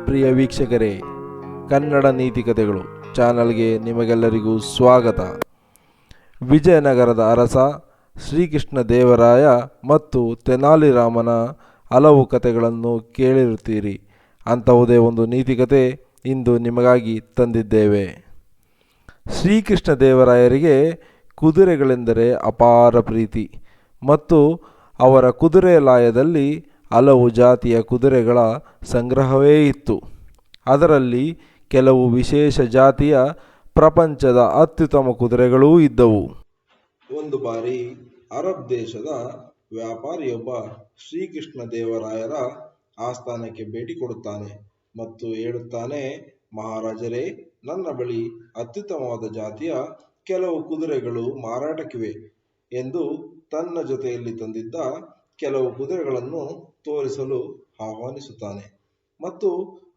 ಪ್ರಿಯ ವೀಕ್ಷಕರೇ, ಕನ್ನಡ ನೀತಿಕಥೆಗಳು ಚಾನಲ್ಗೆ ನಿಮಗೆಲ್ಲರಿಗೂ ಸ್ವಾಗತ. ವಿಜಯನಗರದ ಅರಸ ಶ್ರೀಕೃಷ್ಣ ದೇವರಾಯ ಮತ್ತು ತೆನಾಲಿ ರಾಮನ ಹಲವು ಕಥೆಗಳನ್ನು ಕೇಳಿರುತ್ತೀರಿ. ಅಂಥವುದೇ ಒಂದು ನೀತಿಕತೆ ಇಂದು ನಿಮಗಾಗಿ ತಂದಿದ್ದೇವೆ. ಶ್ರೀಕೃಷ್ಣ ದೇವರಾಯರಿಗೆ ಕುದುರೆಗಳೆಂದರೆ ಅಪಾರ ಪ್ರೀತಿ ಮತ್ತು ಅವರ ಕುದುರೆ ಲಾಯದಲ್ಲಿ ಹಲವು ಜಾತಿಯ ಕುದುರೆಗಳ ಸಂಗ್ರಹವೇ ಇತ್ತು. ಅದರಲ್ಲಿ ಕೆಲವು ವಿಶೇಷ ಜಾತಿಯ ಪ್ರಪಂಚದ ಅತ್ಯುತ್ತಮ ಕುದುರೆಗಳೂ ಇದ್ದವು. ಒಂದು ಬಾರಿ ಅರಬ್ ದೇಶದ ವ್ಯಾಪಾರಿಯೊಬ್ಬ ಶ್ರೀಕೃಷ್ಣ ದೇವರಾಯರ ಆಸ್ಥಾನಕ್ಕೆ ಭೇಟಿ ಕೊಡುತ್ತಾನೆ ಮತ್ತು ಹೇಳುತ್ತಾನೆ, ಮಹಾರಾಜರೇ, ನನ್ನ ಬಳಿ ಅತ್ಯುತ್ತಮವಾದ ಜಾತಿಯ ಕೆಲವು ಕುದುರೆಗಳು ಮಾರಾಟಕ್ಕಿವೆ ಎಂದು ತನ್ನ ಜೊತೆಯಲ್ಲಿ ತಂದಿದ್ದ ಕೆಲವು ಕುದುರೆಗಳನ್ನು ತೋರಿಸಲು ಆಹ್ವಾನಿಸುತ್ತಾನೆ. ಮತ್ತು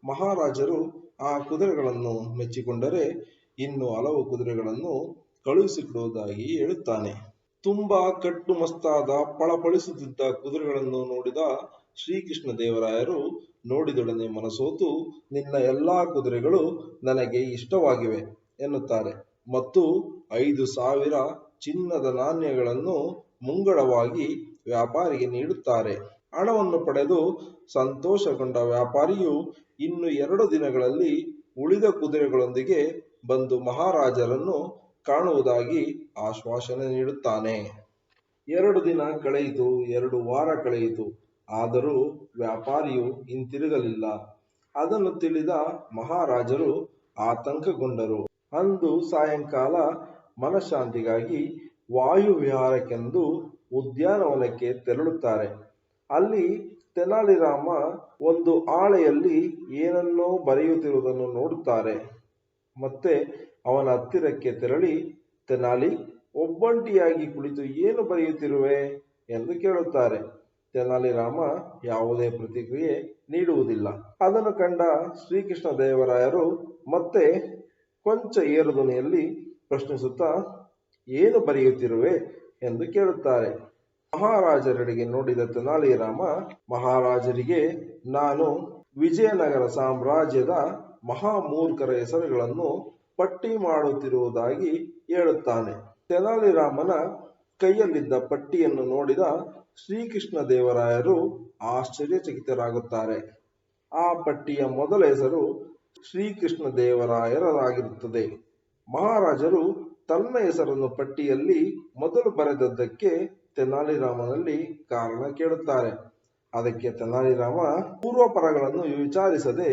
ಮಹಾರಾಜರು ಆ ಕುದುರೆಗಳನ್ನು ಮೆಚ್ಚಿಕೊಂಡರೆ ಇನ್ನು ಹಲವು ಕುದುರೆಗಳನ್ನು ಕಳುಹಿಸಿಕೊಡುವುದಾಗಿ ಹೇಳುತ್ತಾನೆ. ತುಂಬಾ ಕಟ್ಟುಮಸ್ತಾದ ಫಳಫಳಿಸುತ್ತಿದ್ದ ಕುದುರೆಗಳನ್ನು ನೋಡಿದ ಶ್ರೀಕೃಷ್ಣ ದೇವರಾಯರು ನೋಡಿದೊಡನೆ ಮನಸೋತು, ನಿನ್ನ ಎಲ್ಲಾ ಕುದುರೆಗಳು ನನಗೆ ಇಷ್ಟವಾಗಿವೆ ಎನ್ನುತ್ತಾರೆ ಮತ್ತು 5,000 ಚಿನ್ನದ ನಾಣ್ಯಗಳನ್ನು ಮುಂಗಡವಾಗಿ ವ್ಯಾಪಾರಿಗೆ ನೀಡುತ್ತಾರೆ. ಹಣವನ್ನು ಪಡೆದು ಸಂತೋಷಗೊಂಡ ವ್ಯಾಪಾರಿಯು ಇನ್ನು 2 ದಿನಗಳಲ್ಲಿ ಉಳಿದ ಕುದುರೆಗಳೊಂದಿಗೆ ಬಂದು ಮಹಾರಾಜರನ್ನು ಕಾಣುವುದಾಗಿ ಆಶ್ವಾಸನೆ ನೀಡುತ್ತಾನೆ. 2 ದಿನ ಕಳೆಯಿತು, 2 ವಾರ ಕಳೆಯಿತು, ಆದರೂ ವ್ಯಾಪಾರಿಯು ಹಿಂತಿರುಗಲಿಲ್ಲ. ಅದನ್ನು ತಿಳಿದ ಮಹಾರಾಜರು ಆತಂಕಗೊಂಡರು. ಅಂದು ಸಾಯಂಕಾಲ ಮನಃಶಾಂತಿಗಾಗಿ ವಾಯುವಿಹಾರಕ್ಕೆಂದು ಉದ್ಯಾನವನಕ್ಕೆ ತೆರಳುತ್ತಾರೆ. ಅಲ್ಲಿ ತೆನಾಲಿ ರಾಮ ಒಂದು ಹಾಳೆಯಲ್ಲಿ ಏನನ್ನೋ ಬರೆಯುತ್ತಿರುವುದನ್ನು ನೋಡುತ್ತಾರೆ. ಮತ್ತೆ ಅವನ ಹತ್ತಿರಕ್ಕೆ ತೆರಳಿ, ತೆನಾಲಿ, ಒಬ್ಬಂಟಿಯಾಗಿ ಕುಳಿತು ಏನು ಬರೆಯುತ್ತಿರುವೆ ಎಂದು ಕೇಳುತ್ತಾರೆ. ತೆನಾಲಿ ರಾಮ ಯಾವುದೇ ಪ್ರತಿಕ್ರಿಯೆ ನೀಡುವುದಿಲ್ಲ. ಅದನ್ನು ಕಂಡ ಶ್ರೀಕೃಷ್ಣ ದೇವರಾಯರು ಮತ್ತೆ ಕೊಂಚ ಏರು ಧ್ವನಿಯಲ್ಲಿ ಪ್ರಶ್ನಿಸುತ್ತಾ, ಏನು ಬರೆಯುತ್ತಿರುವೆ ಎಂದು ಕೇಳುತ್ತಾರೆ. ಮಹಾರಾಜರೆಡೆಗೆ ನೋಡಿದ ತೆನಾಲಿ ರಾಮ ಮಹಾರಾಜರಿಗೆ ನಾನು ವಿಜಯನಗರ ಸಾಮ್ರಾಜ್ಯದ ಮಹಾಮೂರ್ಖರ ಹೆಸರುಗಳನ್ನು ಪಟ್ಟಿ ಮಾಡುತ್ತಿರುವುದಾಗಿ ಹೇಳುತ್ತಾನೆ. ತೆನಾಲಿ ರಾಮನ ಕೈಯಲ್ಲಿದ್ದ ಪಟ್ಟಿಯನ್ನು ನೋಡಿದ ಶ್ರೀಕೃಷ್ಣ ದೇವರಾಯರು ಆಶ್ಚರ್ಯಚಕಿತರಾಗುತ್ತಾರೆ. ಆ ಪಟ್ಟಿಯ ಮೊದಲ ಹೆಸರು ಶ್ರೀಕೃಷ್ಣ ದೇವರಾಯರಾಗಿರುತ್ತದೆ. ಮಹಾರಾಜರು ತನ್ನ ಹೆಸರನ್ನು ಪಟ್ಟಿಯಲ್ಲಿ ಮೊದಲು ಬರೆದದ್ದಕ್ಕೆ ತೆನಾಲಿ ರಾಮನಲ್ಲಿ ಕಾರಣ ಕೇಳುತ್ತಾರೆ. ಅದಕ್ಕೆ ತೆನಾಲಿ ರಾಮ ಪೂರ್ವಪರಗಳನ್ನು ವಿಚಾರಿಸದೆ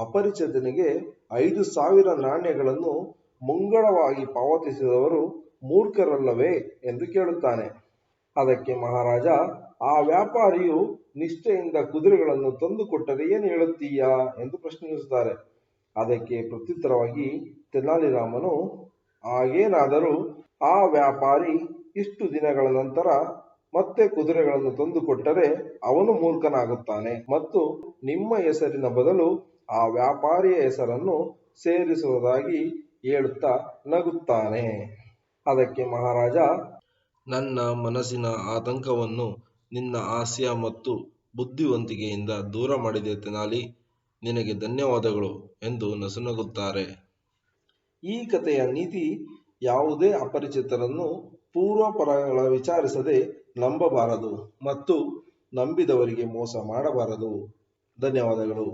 ಅಪರಿಚಿತನಿಗೆ 5,000 ನಾಣ್ಯಗಳನ್ನು ಮುಂಗಡವಾಗಿ ಪಾವತಿಸಿದವರು ಮೂರ್ಖರಲ್ಲವೇ ಎಂದು ಕೇಳುತ್ತಾನೆ. ಅದಕ್ಕೆ ಮಹಾರಾಜ, ಆ ವ್ಯಾಪಾರಿಯು ನಿಷ್ಠೆಯಿಂದ ಕುದುರೆಗಳನ್ನು ತಂದು ಕೊಟ್ಟರೆ ಏನು ಹೇಳುತ್ತೀಯಾ ಎಂದು ಪ್ರಶ್ನಿಸುತ್ತಾರೆ. ಅದಕ್ಕೆ ಪ್ರತ್ಯುತ್ತರವಾಗಿ ತೆನಾಲಿ ರಾಮನು, ಹಾಗೇನಾದರೂ ಆ ವ್ಯಾಪಾರಿ ಇಷ್ಟು ದಿನಗಳ ನಂತರ ಮತ್ತೆ ಕುದುರೆಗಳನ್ನು ತಂದು ಕೊಟ್ಟರೆ ಅವನು ಮೂರ್ಖನಾಗುತ್ತಾನೆ ಮತ್ತು ನಿಮ್ಮ ಹೆಸರಿನ ಬದಲು ಆ ವ್ಯಾಪಾರಿಯ ಹೆಸರನ್ನು ಸೇರಿಸುವುದಾಗಿ ಹೇಳುತ್ತಾ ನಗುತ್ತಾನೆ. ಅದಕ್ಕೆ ಮಹಾರಾಜ, ನನ್ನ ಮನಸ್ಸಿನ ಆತಂಕವನ್ನು ನಿನ್ನ ಹಾಸ್ಯ ಮತ್ತು ಬುದ್ಧಿವಂತಿಕೆಯಿಂದ ದೂರ ಮಾಡಿದೆ ತೆನಾಲಿ, ನಿನಗೆ ಧನ್ಯವಾದಗಳು ಎಂದು ನಸುನಗುತ್ತಾರೆ. ಈ ಕಥೆಯ ನೀತಿ, ಯಾವುದೇ ಅಪರಿಚಿತರನ್ನು ಪೂರ್ವಪರಗಳ ವಿಚಾರಿಸದೆ ನಂಬಬಾರದು ಮತ್ತು ನಂಬಿದವರಿಗೆ ಮೋಸ ಮಾಡಬಾರದು. ಧನ್ಯವಾದಗಳು.